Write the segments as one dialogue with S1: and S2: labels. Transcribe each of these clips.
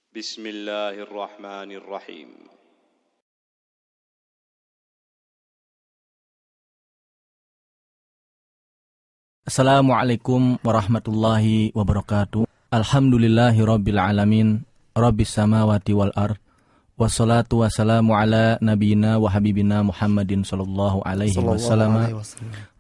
S1: Bismillahirrahmanirrahim.
S2: Assalamualaikum warahmatullahi wabarakatuh. Alhamdulillahirabbil alamin. Rabbis samawati wal ard. Wassalatu wassalamu ala nabiyyina wa habibina Muhammadin sallallahu alaihi wasallam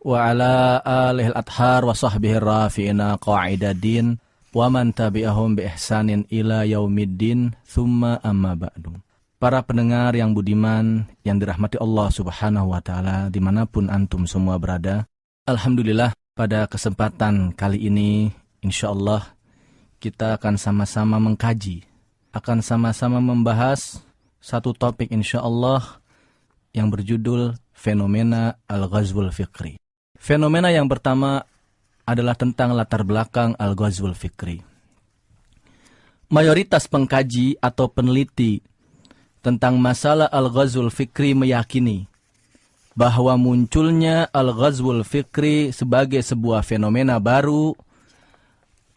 S2: wa ala alihi al-athhar wa sahbihi rafi'ina qa'idadin wa man tabi'ahum bi ihsanin ila yaumiddin thumma amma ba'du. Para pendengar yang budiman yang dirahmati Allah Subhanahu wa taala dimanapun antum semua berada, alhamdulillah pada kesempatan kali ini insyaallah kita akan sama-sama mengkaji, akan sama-sama membahas satu topik insyaallah yang berjudul fenomena al-ghazwul fikri. Fenomena yang pertama adalah tentang latar belakang al-ghazwul fikri. Mayoritas pengkaji atau peneliti tentang masalah al-ghazwul fikri meyakini bahwa munculnya al-ghazwul fikri sebagai sebuah fenomena baru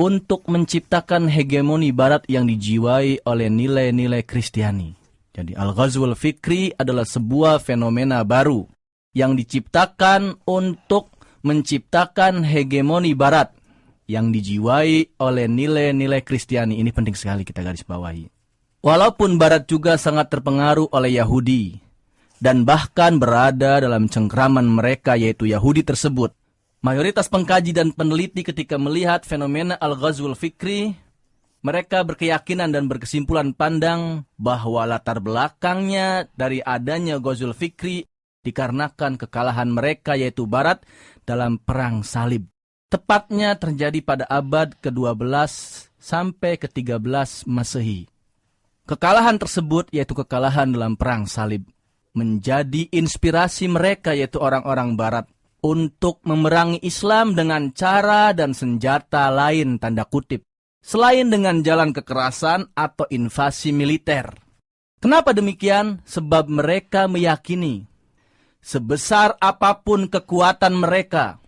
S2: untuk menciptakan hegemoni barat yang dijiwai oleh nilai-nilai Kristiani. Jadi al-ghazwul fikri adalah sebuah fenomena baru yang diciptakan untuk menciptakan hegemoni barat yang dijiwai oleh nilai-nilai Kristiani. Ini penting sekali kita garis bawahi. Walaupun barat juga sangat terpengaruh oleh Yahudi dan bahkan berada dalam cengkraman mereka yaitu Yahudi tersebut, mayoritas pengkaji dan peneliti ketika melihat fenomena al-ghazwul fikri, mereka berkeyakinan dan berkesimpulan pandang bahwa latar belakangnya dari adanya ghazwul fikri dikarenakan kekalahan mereka yaitu Barat dalam perang salib. Tepatnya terjadi pada abad ke-12 sampai ke-13 Masehi. Kekalahan tersebut yaitu kekalahan dalam perang salib menjadi inspirasi mereka yaitu orang-orang Barat untuk memerangi Islam dengan cara dan senjata lain tanda kutip, selain dengan jalan kekerasan atau invasi militer. Kenapa demikian? Sebab mereka meyakini sebesar apapun kekuatan mereka,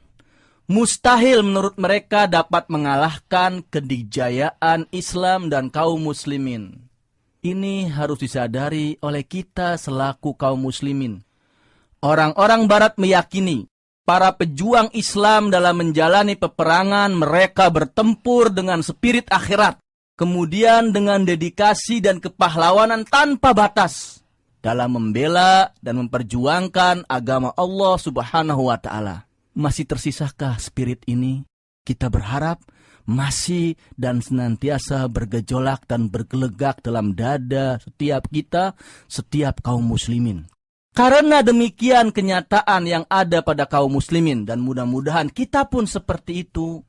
S2: mustahil menurut mereka dapat mengalahkan kedijayaan Islam dan kaum muslimin. Ini harus disadari oleh kita selaku kaum muslimin. Orang-orang Barat meyakini para pejuang Islam dalam menjalani peperangan mereka bertempur dengan spirit akhirat, kemudian dengan dedikasi dan kepahlawanan tanpa batas dalam membela dan memperjuangkan agama Allah Subhanahu wa taala. Masih tersisakah spirit ini? Kita berharap masih dan senantiasa bergejolak dan bergelegak dalam dada setiap kita, setiap kaum muslimin. Karena demikian kenyataan yang ada pada kaum muslimin dan mudah-mudahan kita pun seperti itu,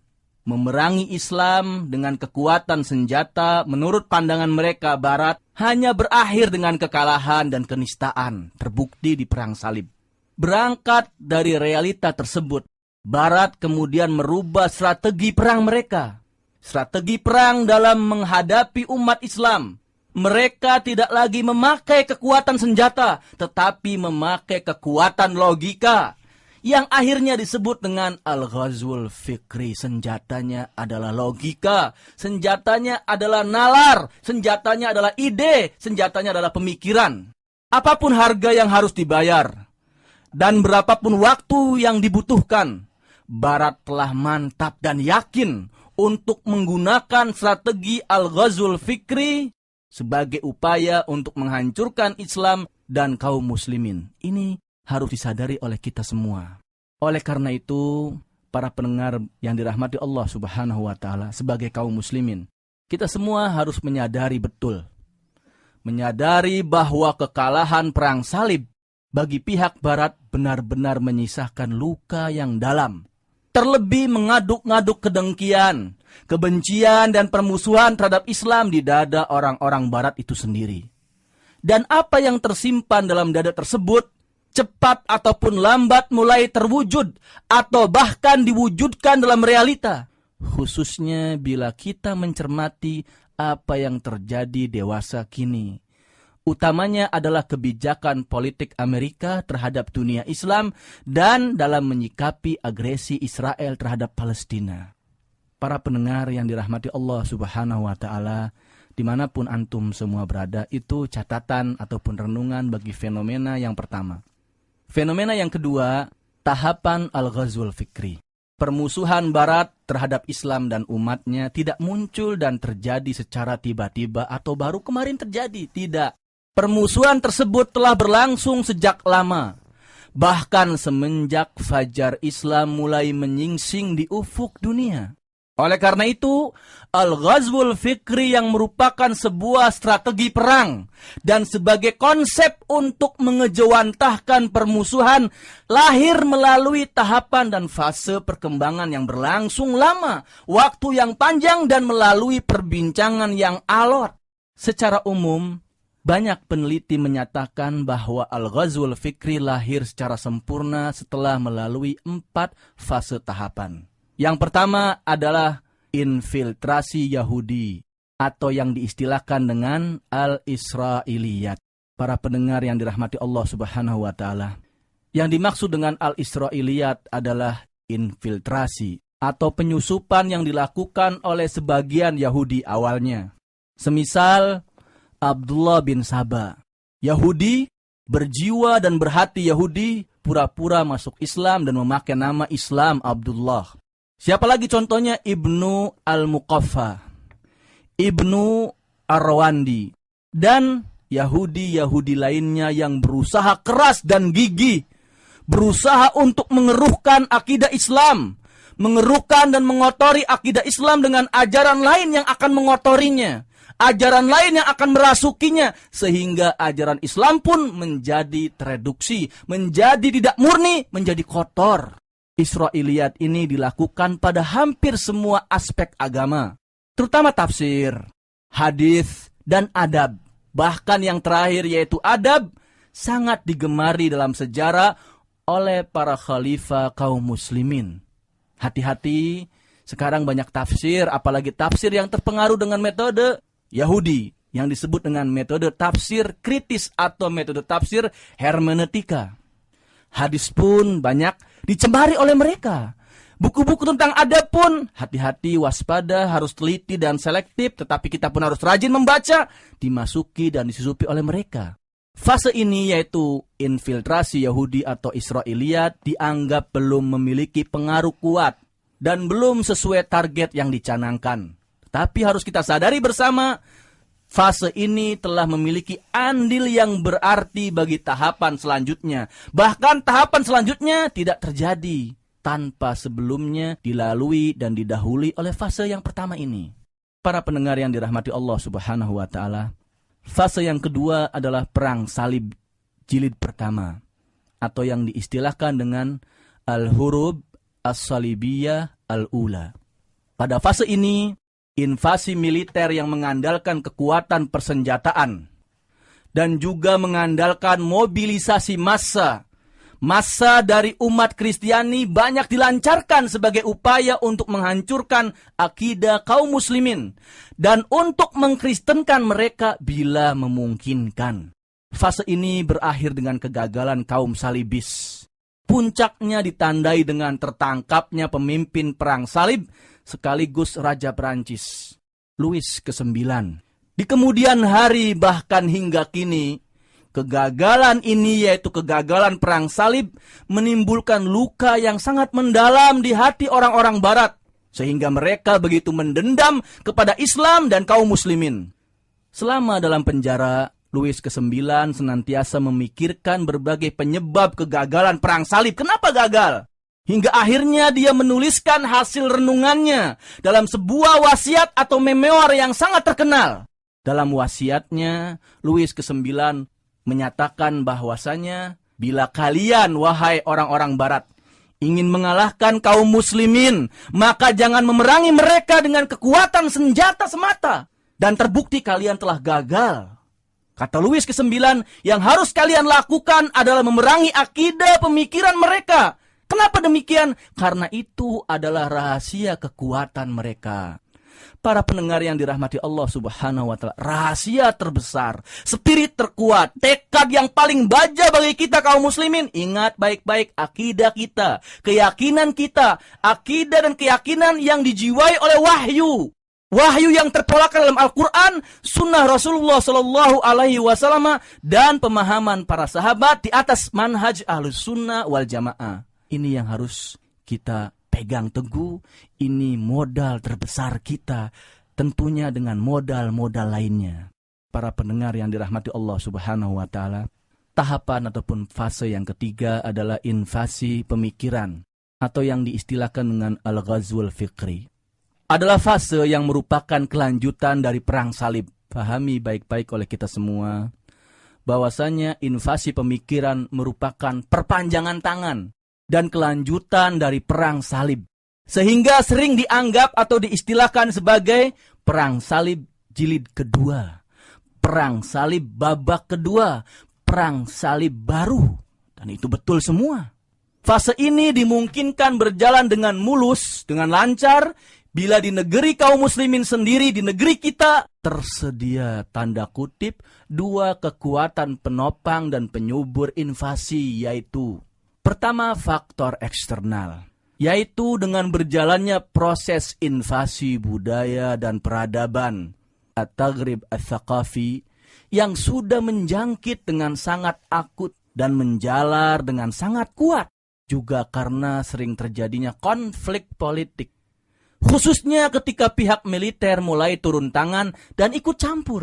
S2: memerangi Islam dengan kekuatan senjata menurut pandangan mereka Barat hanya berakhir dengan kekalahan dan kenistaan terbukti di perang salib. Berangkat dari realita tersebut, Barat kemudian merubah strategi perang mereka. Strategi perang dalam menghadapi umat Islam. Mereka tidak lagi memakai kekuatan senjata, tetapi memakai kekuatan logika, yang akhirnya disebut dengan al-ghazwul fikri. Senjatanya adalah logika, senjatanya adalah nalar, senjatanya adalah ide, senjatanya adalah pemikiran. Apapun harga yang harus dibayar, dan berapapun waktu yang dibutuhkan, Barat telah mantap dan yakin untuk menggunakan strategi al-ghazwul fikri sebagai upaya untuk menghancurkan Islam dan kaum muslimin. Ini harus disadari oleh kita semua. Oleh karena itu, para pendengar yang dirahmati Allah Subhanahu wa taala, sebagai kaum muslimin, kita semua harus menyadari betul. Menyadari bahwa kekalahan perang salib bagi pihak Barat benar-benar menyisakan luka yang dalam. Terlebih mengaduk-ngaduk kedengkian, kebencian dan permusuhan terhadap Islam di dada orang-orang Barat itu sendiri. Dan apa yang tersimpan dalam dada tersebut, cepat ataupun lambat mulai terwujud atau bahkan diwujudkan dalam realita. Khususnya bila kita mencermati apa yang terjadi dewasa kini. Utamanya adalah kebijakan politik Amerika terhadap dunia Islam dan dalam menyikapi agresi Israel terhadap Palestina. Para pendengar yang dirahmati Allah Subhanahu wa taala, dimanapun antum semua berada, itu catatan ataupun renungan bagi fenomena yang pertama. Fenomena yang kedua, tahapan al-ghazwul fikri. Permusuhan Barat terhadap Islam dan umatnya tidak muncul dan terjadi secara tiba-tiba atau baru kemarin terjadi. Tidak. Permusuhan tersebut telah berlangsung sejak lama. Bahkan semenjak fajar Islam mulai menyingsing di ufuk dunia. Oleh karena itu, Al-Ghazwul Fikri yang merupakan sebuah strategi perang dan sebagai konsep untuk mengejawantahkan permusuhan lahir melalui tahapan dan fase perkembangan yang berlangsung lama, waktu yang panjang dan melalui perbincangan yang alot. Secara umum, banyak peneliti menyatakan bahwa Al-Ghazwul Fikri lahir secara sempurna setelah melalui 4 fase tahapan. Yang pertama adalah infiltrasi Yahudi atau yang diistilahkan dengan Al-Israiliyat. Para pendengar yang dirahmati Allah Subhanahu wa taala. Yang dimaksud dengan Al-Israiliyat adalah infiltrasi atau penyusupan yang dilakukan oleh sebagian Yahudi awalnya. Semisal Abdullah bin Saba. Yahudi berjiwa dan berhati Yahudi pura-pura masuk Islam dan memakai nama Islam Abdullah. Siapa lagi contohnya? Ibnu Al-Muqaffa, Ibnu Ar-Rawandi, dan Yahudi-Yahudi lainnya yang berusaha keras dan gigih, berusaha untuk mengeruhkan akidah Islam, mengeruhkan dan mengotori akidah Islam dengan ajaran lain yang akan mengotorinya, ajaran lain yang akan merasukinya, sehingga ajaran Islam pun menjadi tereduksi, menjadi tidak murni, menjadi kotor. Israiliyat ini dilakukan pada hampir semua aspek agama, terutama tafsir, hadis, dan adab. Bahkan yang terakhir yaitu adab, sangat digemari dalam sejarah oleh para khalifah kaum muslimin. Hati-hati, sekarang banyak tafsir, apalagi tafsir yang terpengaruh dengan metode Yahudi, yang disebut dengan metode tafsir kritis atau metode tafsir hermeneutika. Hadis pun banyak dicemari oleh mereka. Buku-buku tentang adab pun hati-hati, waspada, harus teliti dan selektif, tetapi kita pun harus rajin membaca, dimasuki dan disusupi oleh mereka. Fase ini yaitu infiltrasi Yahudi atau Israiliyat dianggap belum memiliki pengaruh kuat dan belum sesuai target yang dicanangkan. Tapi harus kita sadari bersama, fase ini telah memiliki andil yang berarti bagi tahapan selanjutnya. Bahkan tahapan selanjutnya tidak terjadi tanpa sebelumnya dilalui dan didahului oleh fase yang pertama ini. Para pendengar yang dirahmati Allah Subhanahu wa taala, fase yang kedua adalah perang salib jilid pertama atau yang diistilahkan dengan Al-Hurub As-Salibiyah Al-Ula. Pada fase ini, invasi militer yang mengandalkan kekuatan persenjataan dan juga mengandalkan mobilisasi massa dari umat Kristiani banyak dilancarkan sebagai upaya untuk menghancurkan akidah kaum muslimin dan untuk mengkristenkan mereka bila memungkinkan. Fase ini berakhir dengan kegagalan kaum salibis. Puncaknya ditandai dengan tertangkapnya pemimpin perang salib sekaligus Raja Perancis, Louis ke-9. Di kemudian hari bahkan hingga kini, kegagalan ini yaitu kegagalan perang salib menimbulkan luka yang sangat mendalam di hati orang-orang barat, sehingga mereka begitu mendendam kepada Islam dan kaum muslimin. Selama dalam penjara, Louis ke-9 senantiasa memikirkan berbagai penyebab kegagalan perang salib. Kenapa gagal? Hingga akhirnya dia menuliskan hasil renungannya dalam sebuah wasiat atau memoir yang sangat terkenal. Dalam wasiatnya, Louis ke-9 menyatakan bahwasanya, bila kalian, wahai orang-orang barat, ingin mengalahkan kaum muslimin, maka jangan memerangi mereka dengan kekuatan senjata semata. Dan terbukti kalian telah gagal. Kata Louis ke-9, yang harus kalian lakukan adalah memerangi akidah pemikiran mereka. Kenapa demikian? Karena itu adalah rahasia kekuatan mereka. Para pendengar yang dirahmati Allah Subhanahu wa taala, rahasia terbesar, spirit terkuat, tekad yang paling baja bagi kita kaum muslimin. Ingat baik-baik akidah kita, keyakinan kita, akidah dan keyakinan yang dijiwai oleh wahyu. Wahyu yang terpolakan dalam Al-Quran, sunnah Rasulullah Shallallahu Alaihi Wasallam, dan pemahaman para sahabat di atas manhaj Ahlus Sunnah wal Jamaah. Ini yang harus kita pegang teguh. Ini modal terbesar kita, tentunya dengan modal-modal lainnya. Para pendengar yang dirahmati Allah Subhanahu Wa Taala, tahapan ataupun fase yang ketiga adalah invasi pemikiran, atau yang diistilahkan dengan al-ghazwul fikri. Adalah fase yang merupakan kelanjutan dari perang salib. Pahami baik-baik oleh kita semua bahwasanya invasi pemikiran merupakan perpanjangan tangan dan kelanjutan dari perang salib, sehingga sering dianggap atau diistilahkan sebagai perang salib jilid kedua, perang salib babak kedua, perang salib baru. Dan itu betul semua. Fase ini dimungkinkan berjalan dengan mulus, dengan lancar, bila di negeri kaum muslimin sendiri, di negeri kita, tersedia tanda kutip dua kekuatan penopang dan penyubur invasi, yaitu pertama faktor eksternal, yaitu dengan berjalannya proses invasi budaya dan peradaban, at-taghrib ats-tsaqafi, yang sudah menjangkit dengan sangat akut dan menjalar dengan sangat kuat, juga karena sering terjadinya konflik politik. Khususnya ketika pihak militer mulai turun tangan dan ikut campur.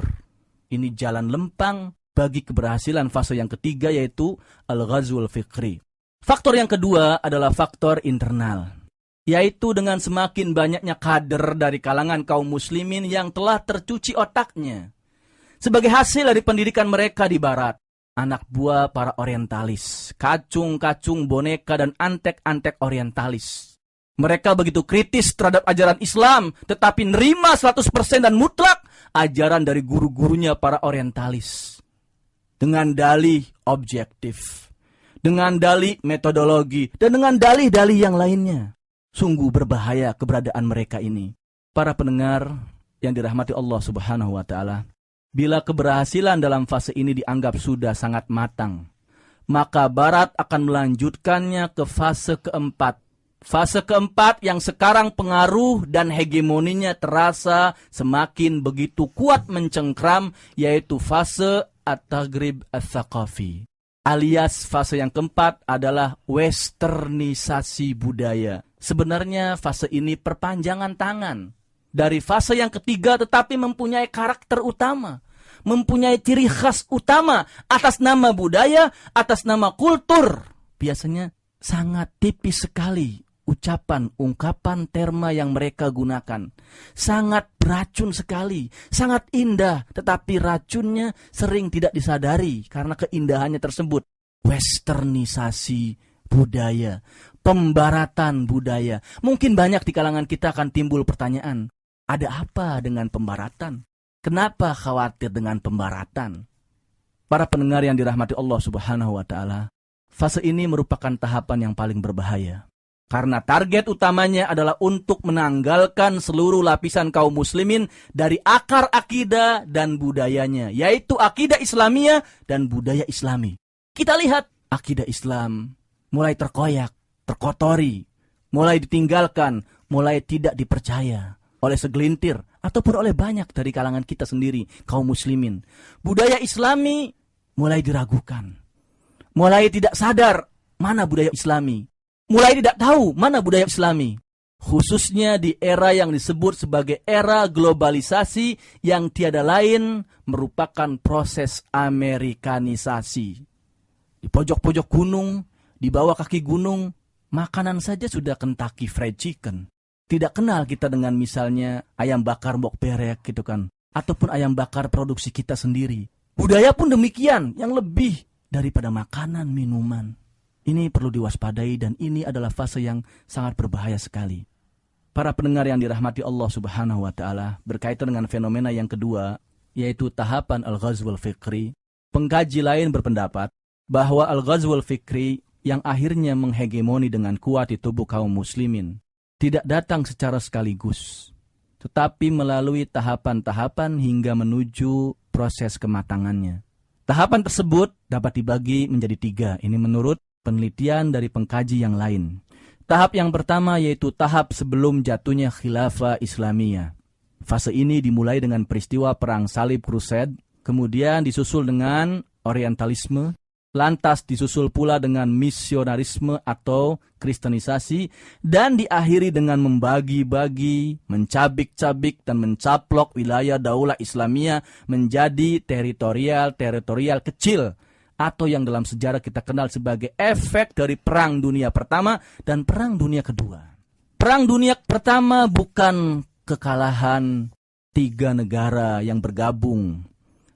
S2: Ini jalan lempang bagi keberhasilan fase yang ketiga, yaitu al-ghazwul fikri. Faktor yang kedua adalah faktor internal, yaitu dengan semakin banyaknya kader dari kalangan kaum muslimin yang telah tercuci otaknya sebagai hasil dari pendidikan mereka di barat. Anak buah para orientalis, kacung-kacung boneka dan antek-antek orientalis. Mereka begitu kritis terhadap ajaran Islam, tetapi nerima 100% dan mutlak ajaran dari guru-gurunya para orientalis. Dengan dalih objektif, dengan dalih metodologi, dan dengan dalih-dalih yang lainnya. Sungguh berbahaya keberadaan mereka ini. Para pendengar yang dirahmati Allah Subhanahu wa Ta'ala, bila keberhasilan dalam fase ini dianggap sudah sangat matang, maka Barat akan melanjutkannya ke fase keempat. Fase keempat yang sekarang pengaruh dan hegemoninya terasa semakin begitu kuat mencengkram, yaitu fase at-taghrib ats-tsaqafi. Alias fase yang keempat adalah westernisasi budaya. Sebenarnya fase ini perpanjangan tangan dari fase yang ketiga, tetapi mempunyai karakter utama, mempunyai ciri khas utama atas nama budaya, atas nama kultur. Biasanya sangat tipis sekali ucapan, ungkapan, terma yang mereka gunakan. Sangat beracun sekali, sangat indah, tetapi racunnya sering tidak disadari karena keindahannya tersebut. Westernisasi budaya, pembaratan budaya. Mungkin banyak di kalangan kita akan timbul pertanyaan, ada apa dengan pembaratan? Kenapa khawatir dengan pembaratan? Para pendengar yang dirahmati Allah Subhanahu wa Ta'ala, fase ini merupakan tahapan yang paling berbahaya. Karena target utamanya adalah untuk menanggalkan seluruh lapisan kaum muslimin dari akar akidah dan budayanya, yaitu akidah Islamiyah dan budaya Islami. Kita lihat akidah Islam mulai terkoyak, terkotori, mulai ditinggalkan, mulai tidak dipercaya oleh segelintir ataupun oleh banyak dari kalangan kita sendiri, kaum muslimin. Budaya Islami mulai diragukan, mulai tidak sadar mana budaya Islami, mulai tidak tahu mana budaya Islami. Khususnya di era yang disebut sebagai era globalisasi yang tiada lain merupakan proses Amerikanisasi. Di pojok-pojok gunung, di bawah kaki gunung, makanan saja sudah Kentucky Fried Chicken. Tidak kenal kita dengan misalnya ayam bakar Mbok Berek gitu kan, ataupun ayam bakar produksi kita sendiri. Budaya pun demikian, yang lebih daripada makanan, minuman. Ini perlu diwaspadai dan ini adalah fase yang sangat berbahaya sekali. Para pendengar yang dirahmati Allah Subhanahu wa Ta'ala, berkaitan dengan fenomena yang kedua, yaitu tahapan al-ghazwul fikri. Pengkaji lain berpendapat bahwa al-ghazwul fikri yang akhirnya menghegemoni dengan kuat di tubuh kaum muslimin tidak datang secara sekaligus, tetapi melalui tahapan-tahapan hingga menuju proses kematangannya. Tahapan tersebut dapat dibagi menjadi 3. Ini menurut penelitian dari pengkaji yang lain. Tahap yang pertama yaitu tahap sebelum jatuhnya khilafah Islamiyah. Fase ini dimulai dengan peristiwa Perang Salib Crusade, kemudian disusul dengan Orientalisme, lantas disusul pula dengan misionarisme atau kristenisasi, dan diakhiri dengan membagi-bagi, mencabik-cabik, dan mencaplok wilayah Daulah Islamiyah menjadi teritorial kecil, atau yang dalam sejarah kita kenal sebagai efek dari Perang Dunia Pertama dan Perang Dunia Kedua. Perang Dunia Pertama bukan kekalahan 3 negara yang bergabung,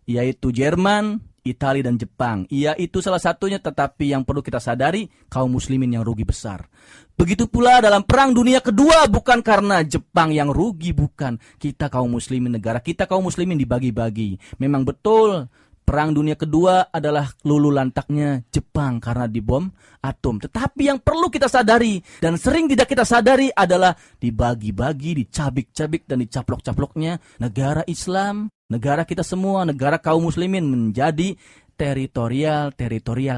S2: yaitu Jerman, Italia, dan Jepang. Ia itu salah satunya, tetapi yang perlu kita sadari, kaum muslimin yang rugi besar. Begitu pula dalam Perang Dunia Kedua, bukan karena Jepang yang rugi, bukan. Kita kaum muslimin, negara kita kaum muslimin dibagi-bagi. Memang betul, Perang Dunia Kedua adalah lulu lantaknya Jepang karena dibom atom. Tetapi yang perlu kita sadari dan sering tidak kita sadari adalah dibagi-bagi, dicabik-cabik, dan dicaplok-caploknya negara Islam, negara kita semua, negara kaum muslimin menjadi teritorial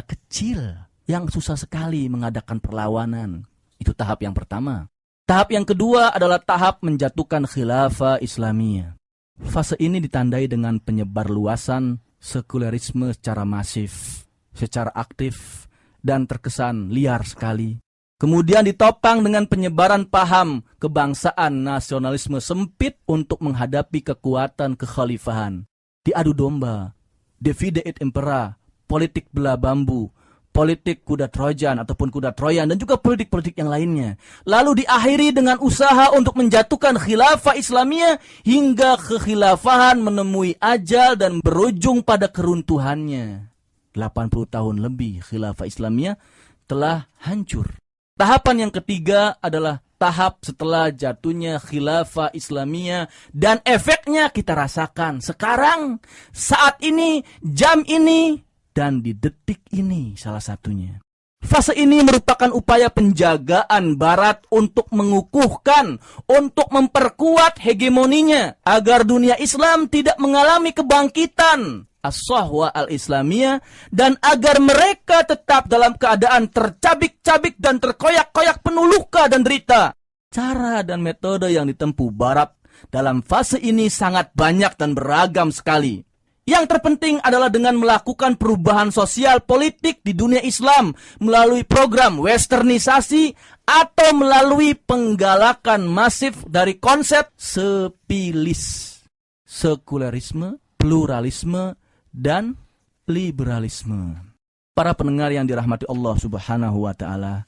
S2: kecil yang susah sekali mengadakan perlawanan. Itu tahap yang pertama. Tahap yang kedua adalah tahap menjatuhkan khilafah Islamiyah. Fase ini ditandai dengan penyebarluasan sekulerisme secara masif, secara aktif, dan terkesan liar sekali. Kemudian ditopang dengan penyebaran paham kebangsaan nasionalisme sempit untuk menghadapi kekuatan kekhalifahan. Diadu domba, divide et impera, politik belah bambu, politik kuda Trojan ataupun kuda Troyan, dan juga politik-politik yang lainnya. Lalu diakhiri dengan usaha untuk menjatuhkan khilafah Islamiyah hingga kekhilafahan menemui ajal dan berujung pada keruntuhannya. 80 tahun lebih khilafah Islamiyah telah hancur. Tahapan yang ketiga adalah tahap setelah jatuhnya khilafah Islamiyah dan efeknya kita rasakan sekarang, saat ini, jam ini, dan di detik ini salah satunya. Fase ini merupakan upaya penjagaan Barat untuk mengukuhkan, untuk memperkuat hegemoninya agar dunia Islam tidak mengalami kebangkitan as-sahwa al-islamiyah dan agar mereka tetap dalam keadaan tercabik-cabik dan terkoyak-koyak penuh luka dan derita. Cara dan metode yang ditempuh Barat dalam fase ini sangat banyak dan beragam sekali. Yang terpenting adalah dengan melakukan perubahan sosial politik di dunia Islam melalui program westernisasi atau melalui penggalakan masif dari konsep sepilis, sekulerisme, pluralisme, dan liberalisme. Para pendengar yang dirahmati Allah Subhanahu wa Ta'ala,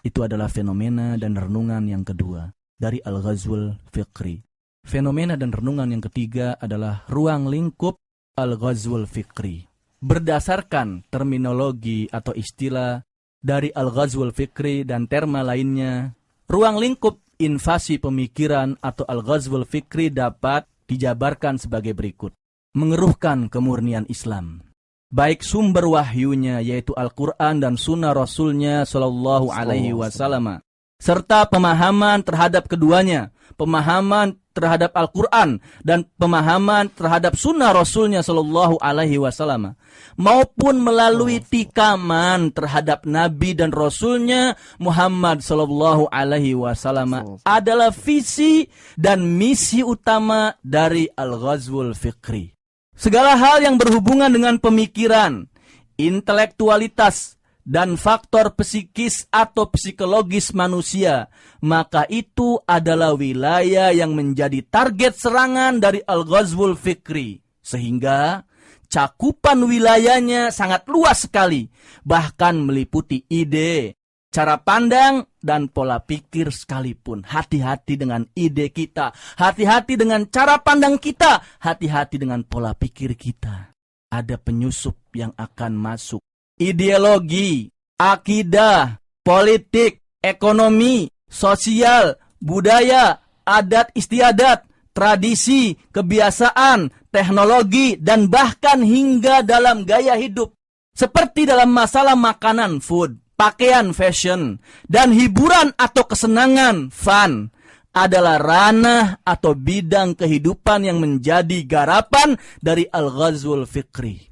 S2: itu adalah fenomena dan renungan yang kedua dari Al-Ghazwul Fikri. Fenomena dan renungan yang ketiga adalah ruang lingkup Al-Ghazwul Fikri. Berdasarkan terminologi atau istilah dari Al-Ghazwul Fikri dan terma lainnya, ruang lingkup invasi pemikiran atau Al-Ghazwul Fikri dapat dijabarkan sebagai berikut. Mengeruhkan kemurnian Islam, baik sumber wahyunya yaitu Al-Quran dan Sunnah Rasulnya Sallallahu Alaihi Wasallam, serta pemahaman terhadap keduanya, pemahaman terhadap Al-Quran dan pemahaman terhadap Sunnah Rasulnya Sallallahu Alaihi Wasallam, maupun melalui tikaman terhadap Nabi dan Rasulnya Muhammad Sallallahu Alaihi Wasallam adalah visi dan misi utama dari Al-Ghazwul Fikri. Segala hal yang berhubungan dengan pemikiran, intelektualitas, dan faktor psikis atau psikologis manusia, maka itu adalah wilayah yang menjadi target serangan dari Al-Ghazwul Fikri. Sehingga cakupan wilayahnya sangat luas sekali, bahkan meliputi ide, cara pandang, dan pola pikir sekalipun. Hati-hati dengan ide kita, hati-hati dengan cara pandang kita, hati-hati dengan pola pikir kita. Ada penyusup yang akan masuk. Ideologi, akidah, politik, ekonomi, sosial, budaya, adat istiadat, tradisi, kebiasaan, teknologi, dan bahkan hingga dalam gaya hidup. Seperti dalam masalah makanan, food, pakaian, fashion, dan hiburan atau kesenangan, fun, adalah ranah atau bidang kehidupan yang menjadi garapan dari Al-Ghazwul Fikri.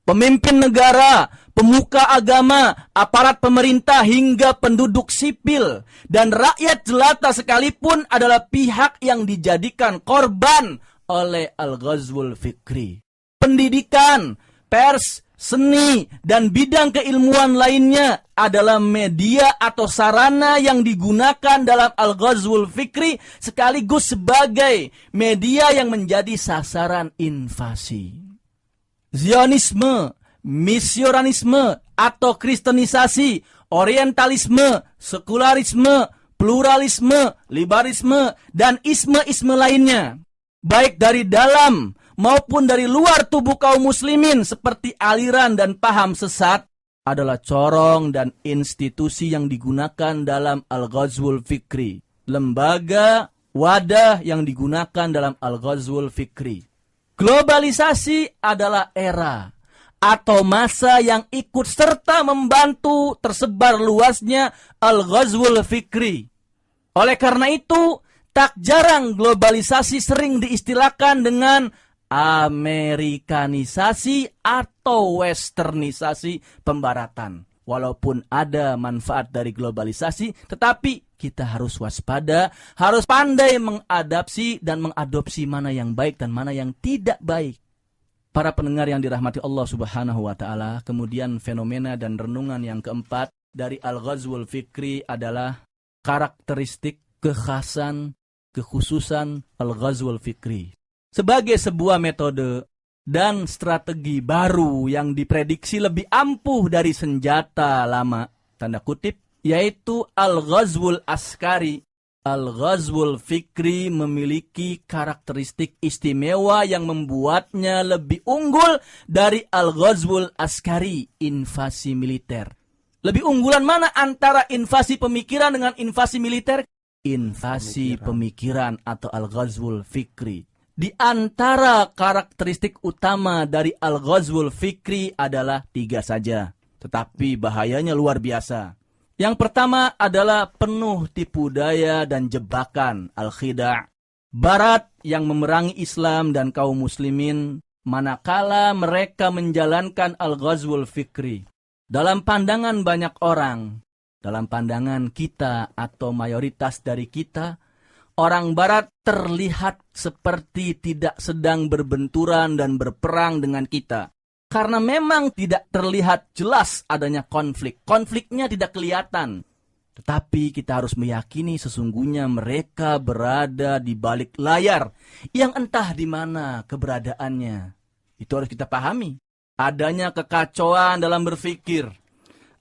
S2: pemimpin negara, pemuka agama, aparat pemerintah hingga penduduk sipil dan rakyat jelata sekalipun adalah pihak yang dijadikan korban oleh al-ghazwul fikri. Pendidikan, pers, seni, dan bidang keilmuan lainnya adalah media atau sarana yang digunakan dalam al-ghazwul fikri sekaligus sebagai media yang menjadi sasaran invasi. Zionisme, misionarisme atau kristenisasi, orientalisme, sekularisme, pluralisme, liberalisme, dan isme-isme lainnya, baik dari dalam maupun dari luar tubuh kaum muslimin seperti aliran dan paham sesat, adalah corong dan institusi yang digunakan dalam al-ghazwul fikri, lembaga, wadah yang digunakan dalam al-ghazwul fikri. Globalisasi adalah era atau masa yang ikut serta membantu tersebar luasnya al-ghazwul fikri. Oleh karena itu, tak jarang globalisasi sering diistilahkan dengan Amerikanisasi atau westernisasi pembaratan. Walaupun ada manfaat dari globalisasi, tetapi kita harus waspada, harus pandai mengadaptasi dan mengadopsi mana yang baik dan mana yang tidak baik. Para pendengar yang dirahmati Allah Subhanahu wa Ta'ala, kemudian fenomena dan renungan yang keempat dari al-ghazwul fikri adalah karakteristik, kekhasan, kekhususan al-ghazwul fikri. Sebagai sebuah metode dan strategi baru yang diprediksi lebih ampuh dari senjata lama, tanda kutip, yaitu al-ghazwul askari. Al-ghazwul fikri memiliki karakteristik istimewa yang membuatnya lebih unggul dari al-ghazwul askari, invasi militer. Lebih unggulan mana antara invasi pemikiran dengan invasi militer? Invasi pemikiran atau al-ghazwul fikri. Di antara karakteristik utama dari al-ghazwul fikri adalah 3 saja, tetapi bahayanya luar biasa. Yang pertama adalah penuh tipu daya dan jebakan, al-khida'. Barat yang memerangi Islam dan kaum muslimin manakala mereka menjalankan al-ghazwul fikri. Dalam pandangan banyak orang, dalam pandangan kita atau mayoritas dari kita, orang Barat terlihat seperti tidak sedang berbenturan dan berperang dengan kita. Karena memang tidak terlihat jelas adanya konflik. Konfliknya tidak kelihatan. Tetapi kita harus meyakini sesungguhnya mereka berada di balik layar yang entah di mana keberadaannya. Itu harus kita pahami. Adanya kekacauan dalam berpikir.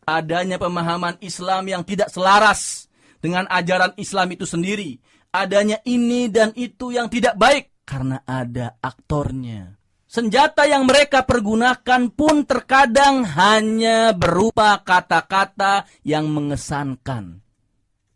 S2: Adanya pemahaman Islam yang tidak selaras dengan ajaran Islam itu sendiri. Adanya ini dan itu yang tidak baik karena ada aktornya. Senjata yang mereka pergunakan pun terkadang hanya berupa kata-kata yang mengesankan.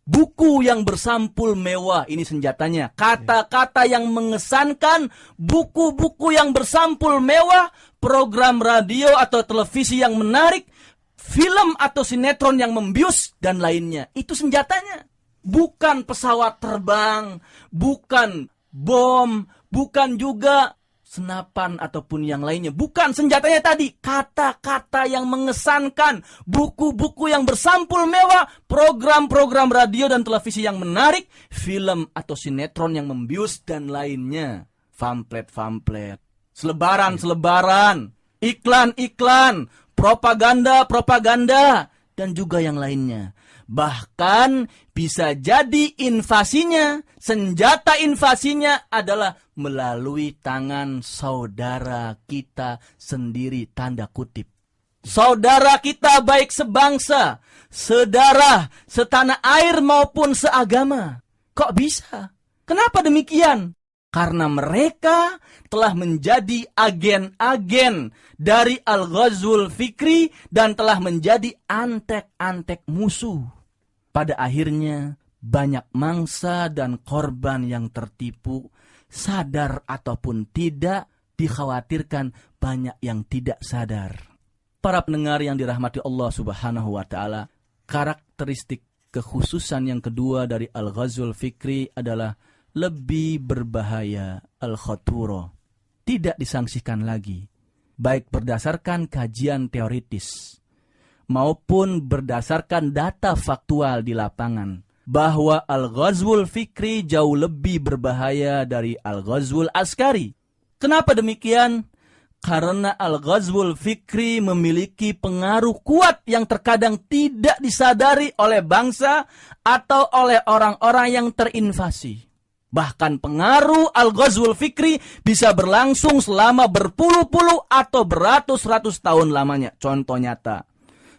S2: Buku yang bersampul mewah, ini senjatanya. Kata-kata yang mengesankan, buku-buku yang bersampul mewah, program radio atau televisi yang menarik, film atau sinetron yang membius, dan lainnya. Itu senjatanya. Bukan pesawat terbang, bukan bom, bukan juga senapan ataupun yang lainnya. Bukan, senjatanya tadi kata-kata yang mengesankan, buku-buku yang bersampul mewah, program-program radio dan televisi yang menarik, film atau sinetron yang membius dan lainnya. Pamflet-pamflet, selebaran-selebaran, iklan-iklan, propaganda-propaganda dan juga yang lainnya. Bahkan bisa jadi invasinya, senjata invasinya adalah melalui tangan saudara kita sendiri, tanda kutip. Saudara kita baik sebangsa, sedarah, setanah air maupun seagama. Kok bisa? Kenapa demikian? Karena mereka telah menjadi agen-agen dari al-ghazwul fikri dan telah menjadi antek-antek musuh. Pada akhirnya, banyak mangsa dan korban yang tertipu, sadar ataupun tidak, dikhawatirkan banyak yang tidak sadar. Para pendengar yang dirahmati Allah Subhanahu wa Ta'ala, karakteristik kekhususan yang kedua dari al-ghazwul fikri adalah lebih berbahaya, al-khaturo. Tidak disangsikan lagi. baik berdasarkan kajian teoritis maupun berdasarkan data faktual di lapangan, bahwa al-ghazwul fikri jauh lebih berbahaya dari al-ghazwul askari. Kenapa demikian? Karena al-ghazwul fikri memiliki pengaruh kuat yang terkadang tidak disadari oleh bangsa atau oleh orang-orang yang terinvasi. Bahkan pengaruh al-ghazwul fikri bisa berlangsung selama berpuluh-puluh atau beratus-ratus tahun lamanya. Contoh nyata,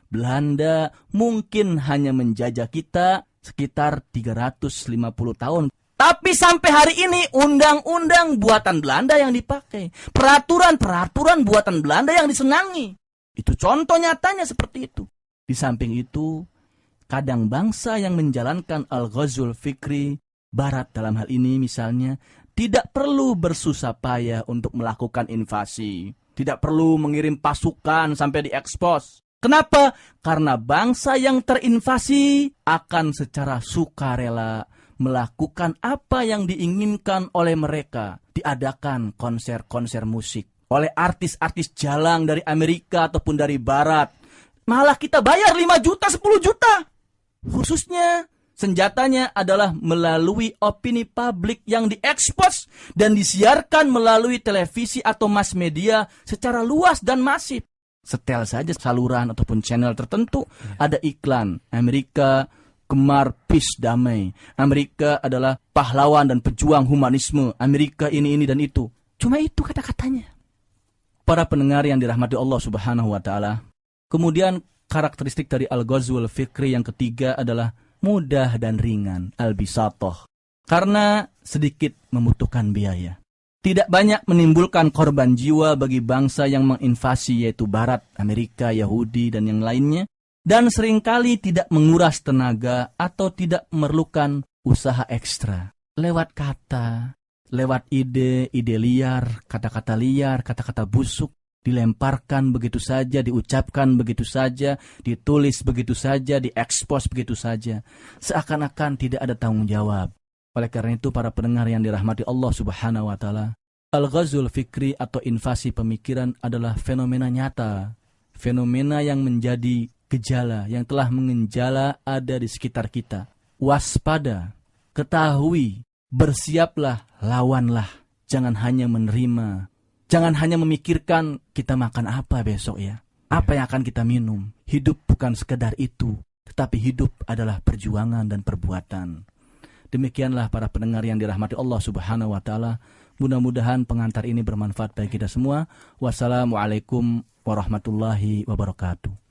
S2: Belanda mungkin hanya menjajah kita sekitar 350 tahun. Tapi sampai hari ini undang-undang buatan Belanda yang dipakai. Peraturan-peraturan buatan Belanda yang disenangi. Itu contoh nyatanya seperti itu. Di samping itu, kadang bangsa yang menjalankan al-ghazwul fikri, Barat dalam hal ini misalnya, tidak perlu bersusah payah untuk melakukan invasi. Tidak perlu mengirim pasukan sampai diekspos. Kenapa? Karena bangsa yang terinvasi akan secara sukarela melakukan apa yang diinginkan oleh mereka. Diadakan konser-konser musik oleh artis-artis jalang dari Amerika ataupun dari Barat. Malah kita bayar 5 juta, 10 juta. Khususnya senjatanya adalah melalui opini publik yang diekspos dan disiarkan melalui televisi atau mass media secara luas dan masif. Setel saja saluran ataupun channel tertentu ada iklan Amerika gemar peace, damai. Amerika adalah pahlawan dan pejuang humanisme. Amerika ini dan itu. Cuma itu kata-katanya. Para pendengar yang dirahmati Allah Subhanahu wa taala. Kemudian karakteristik dari al-ghazwul fikri yang ketiga adalah mudah dan ringan, al-bisatoh. Karena sedikit membutuhkan biaya. Tidak banyak menimbulkan korban jiwa bagi bangsa yang menginvasi, yaitu Barat, Amerika, Yahudi, dan yang lainnya. Dan seringkali tidak menguras tenaga atau tidak memerlukan usaha ekstra. Lewat kata, lewat ide liar, kata-kata busuk, dilemparkan begitu saja, diucapkan begitu saja, ditulis begitu saja, diekspos begitu saja. Seakan-akan tidak ada tanggung jawab. Oleh karena itu para pendengar yang dirahmati Allah Subhanahu wa taala, al-ghazwul fikri atau invasi pemikiran adalah fenomena nyata. Fenomena yang menjadi gejala yang telah mengenjala ada di sekitar kita. Waspada, ketahui, bersiaplah, lawanlah. Jangan hanya menerima. Jangan hanya memikirkan kita makan apa besok ya. Apa yang akan kita minum. Hidup bukan sekedar itu. Tetapi hidup adalah perjuangan dan perbuatan. Demikianlah para pendengar yang dirahmati Allah Subhanahu wa taala. Mudah-mudahan pengantar ini bermanfaat bagi kita semua. Wassalamualaikum warahmatullahi wabarakatuh.